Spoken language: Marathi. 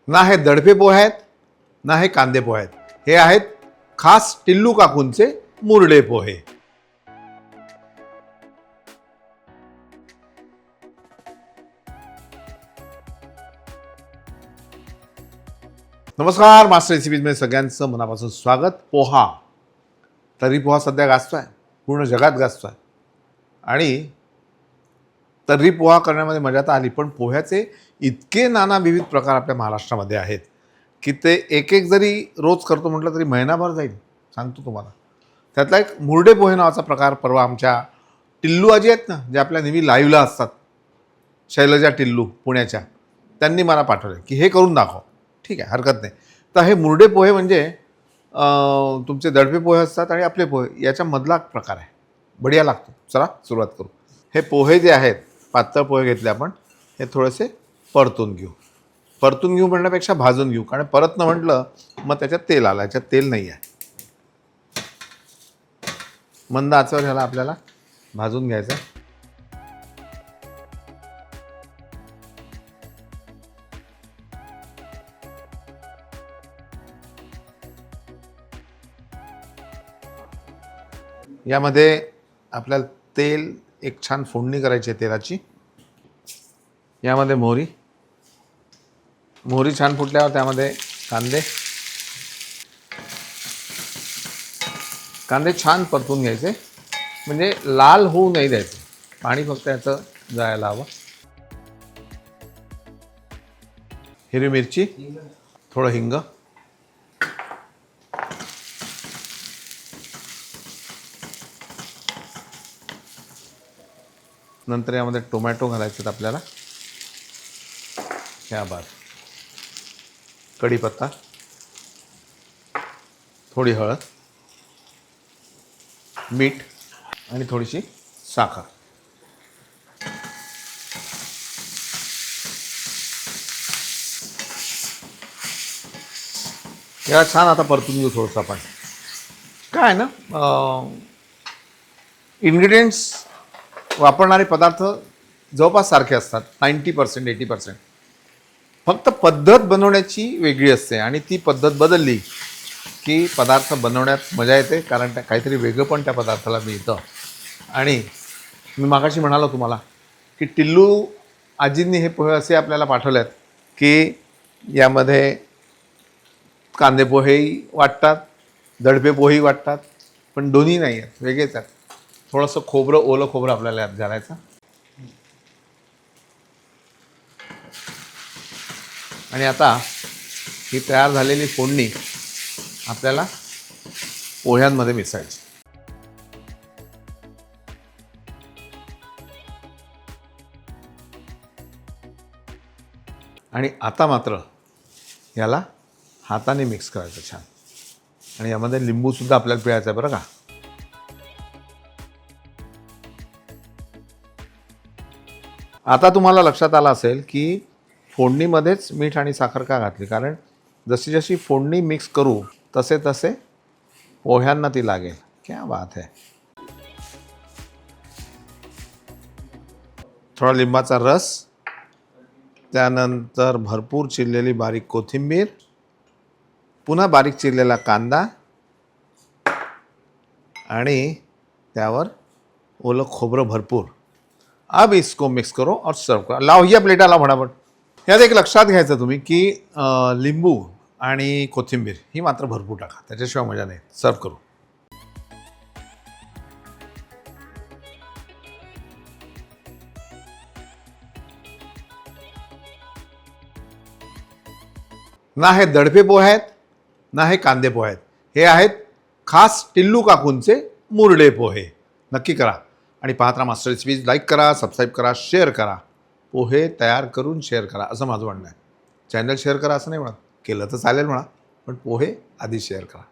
ना हे दडपे पोहे आहेत ना हे कांदे पोहे आहेत, हे आहेत खास टिल्लू काकूंचे मुरडे पोहे. नमस्कार, मास्टर रेसिपीजमध्ये सगळ्यांचं मनापासून स्वागत. पोहा, तर्री पोहा सध्या गाजतोय, पूर्ण जगात गाजतोय. आणि तर्री पोहा करण्यामध्ये मजा तर आली, पण पोह्याचे इतके नाना विविध प्रकार आपल्या महाराष्ट्रामध्ये आहेत की ते एक एक जरी रोज करतो म्हटलं तरी महिनाभर जाईल. सांगतो तुम्हाला. त्यातला एक मुरडे पोहे नावाचा प्रकार परवा आमच्या टिल्लू आजी आहेत ना, जे आपल्या नेहमी लाईव्हला असतात, शैलजा टिल्लू पुण्याच्या, त्यांनी मला पाठवले की हे करून दाखव. ठीक आहे, हरकत नाही. तर हे मुरडे पोहे म्हणजे तुमचे दडपे पोहे असतात आणि आपले पोहे याच्यामधला प्रकार आहे. बढिया लागतो. चला सुरुवात करू. हे पोहे जे आहेत, पातळ पोहे घेतले आपण, हे थोडेसे परतून घेऊ. परतून घेऊ म्हणण्यापेक्षा भाजून घेऊ, कारण परत न म्हटलं मग त्याच्यात तेल आलं. याच्यात तेल नाही आहे. मंद आचेवर ह्याला आपल्याला भाजून घ्यायचं. यामध्ये आपल्याला तेल, एक छान फोडणी करायची आहे तेलाची. यामध्ये मोहरी छान फुटल्यावर त्यामध्ये कांदे छान परतून घ्यायचे, म्हणजे लाल होऊ नाही द्यायचे. पाणी फक्त याचं जायला हवं. हिरवी मिरची, थोडं हिंग, नंतर यामध्ये टोमॅटो घालायचे आहेत आपल्याला. क्या बात. कढीपत्ता, थोडी हळद, मीठ आणि थोडीशी साखर. याला छान आता परतून घेऊ थोडंसं आपण. काय ना, इन्ग्रेडियंट्स वापरणारे पदार्थ जवळपास सारखे असतात, 90% 80%. फक्त पद्धत बनवण्याची वेगळी असते, आणि ती पद्धत बदलली की पदार्थ बनवण्यात मजा येते, कारण त्या काहीतरी वेगळं पण त्या पदार्थाला मिळतं. आणि मी मागाशी म्हणालो तुम्हाला की टिल्लू आजींनी हे पोहे असे आपल्याला पाठवले आहेत की यामध्ये कांदे पोहेही वाटतात, दडपे पोहेही वाटतात, पण दोन्ही नाही आहेत, वेगळेच आहेत. थोडंसं खोबरं, ओलं खोबरं आपल्याला यात घालायचं. आणि आता ही तयार झालेली फोडणी आपल्याला पोह्यांमध्ये मिसळायची. आणि आता मात्र याला हाताने मिक्स करायचं छान. आणि यामध्ये लिंबूसुद्धा आपल्याला पिळायचं आहे बरं का. आता तुम्हाला लक्षात आलं असेल की फोडणीमध्येच मीठ आणि साखर का घातली, कारण जशी जशी फोडणी मिक्स करू तसे तसे पोह्यांना ती लागेल. क्या बात है. थोडा लिंबाचा रस, त्यानंतर भरपूर चिरलेली बारीक कोथिंबीर, पुन्हा बारीक चिरलेला कांदा, आणि त्यावर ओलं खोबरं भरपूर. अब इसको मिक्स करो और सर्व करो. लाव या प्लेटाला फटाफट. यात एक लक्षात घ्यायचं तुम्ही की लिंबू आणि कोथिंबीर ही मात्र भरपूर टाका, त्याच्याशिवाय मजा नाही. सर्व करू. ना हे दडपे पोहे आहेत ना हे कांदे पोहे आहेत, हे आहेत खास टिल्लू काकूंचे मुरडे पोहे. नक्की करा आणि पाहत राहा मास्टर रेसिपीज. लाईक करा, सबस्क्राईब करा, शेअर करा. पोहे तयार करून शेअर करा असं माझं म्हणणं आहे. चॅनल शेअर करा असं नाही म्हणत, केलं तर चालेल म्हणा, पण पोहे आधी शेअर करा.